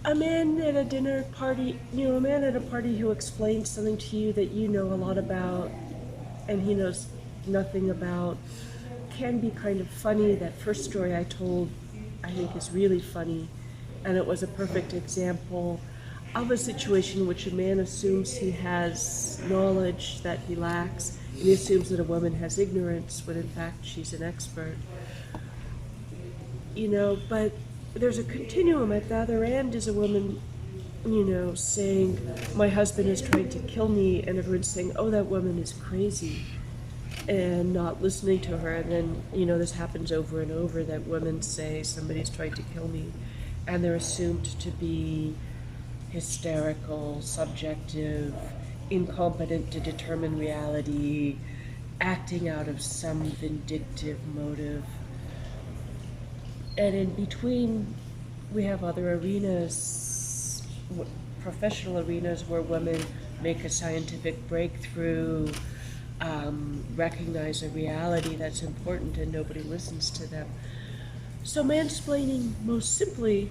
A man at a dinner party, a man at a party who explains something to you that you know a lot about and he knows nothing about can be kind of funny. That first story I told, I think, is really funny, and it was a perfect example of a situation in which a man assumes he has knowledge that he lacks, and he assumes that a woman has ignorance when in fact she's an expert. But there's a continuum. At the other end is a woman, saying, my husband is trying to kill me, and everyone's saying, oh, that woman is crazy, and not listening to her. And then, this happens over and over, that women say, somebody's trying to kill me, and they're assumed to be hysterical, subjective, incompetent to determine reality, acting out of some vindictive motive. And in between, we have other arenas, professional arenas, where women make a scientific breakthrough, recognize a reality that's important, and nobody listens to them. So mansplaining, most simply,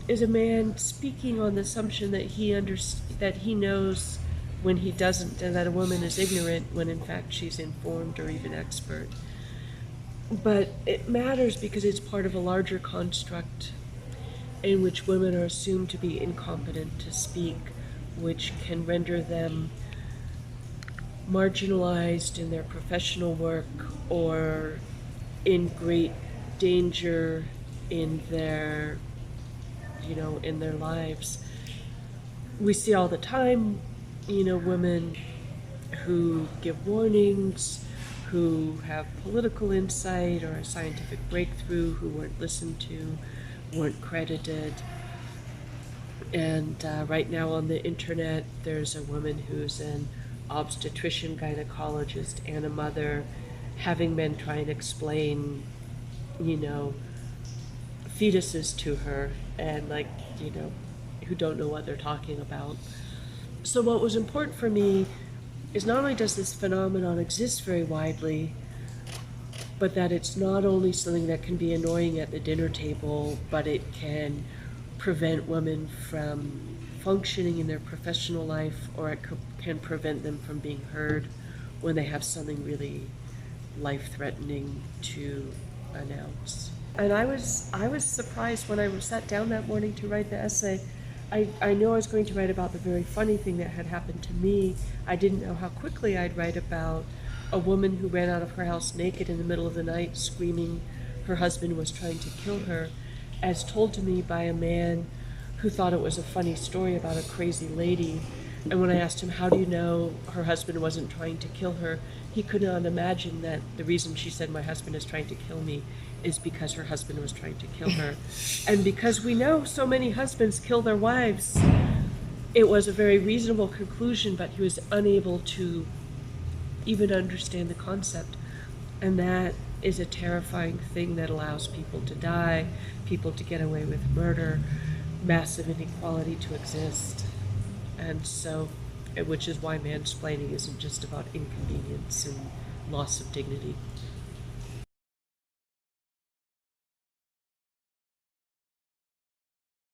is a man speaking on the assumption that he knows when he doesn't, and that a woman is ignorant when in fact she's informed or even expert. But it matters because it's part of a larger construct in which women are assumed to be incompetent to speak, which can render them marginalized in their professional work or in great danger in their lives. We see all the time, women who give warnings, who have political insight or a scientific breakthrough, who weren't listened to, weren't credited. And right now on the internet, there's a woman who's an obstetrician gynecologist and a mother, having men try and explain, fetuses to her, and who don't know what they're talking about. So what was important for me is not only does this phenomenon exist very widely, but that it's not only something that can be annoying at the dinner table, but it can prevent women from functioning in their professional life, or it can prevent them from being heard when they have something really life-threatening to announce. And I was surprised when I sat down that morning to write the essay. I knew I was going to write about the very funny thing that had happened to me. I didn't know how quickly I'd write about a woman who ran out of her house naked in the middle of the night, screaming her husband was trying to kill her, as told to me by a man who thought it was a funny story about a crazy lady. And when I asked him, how do you know her husband wasn't trying to kill her, he could not imagine that the reason she said, my husband is trying to kill me, is because her husband was trying to kill her. And because we know so many husbands kill their wives, it was a very reasonable conclusion, but he was unable to even understand the concept. And that is a terrifying thing that allows people to die, people to get away with murder, massive inequality to exist. And so, which is why mansplaining isn't just about inconvenience and loss of dignity.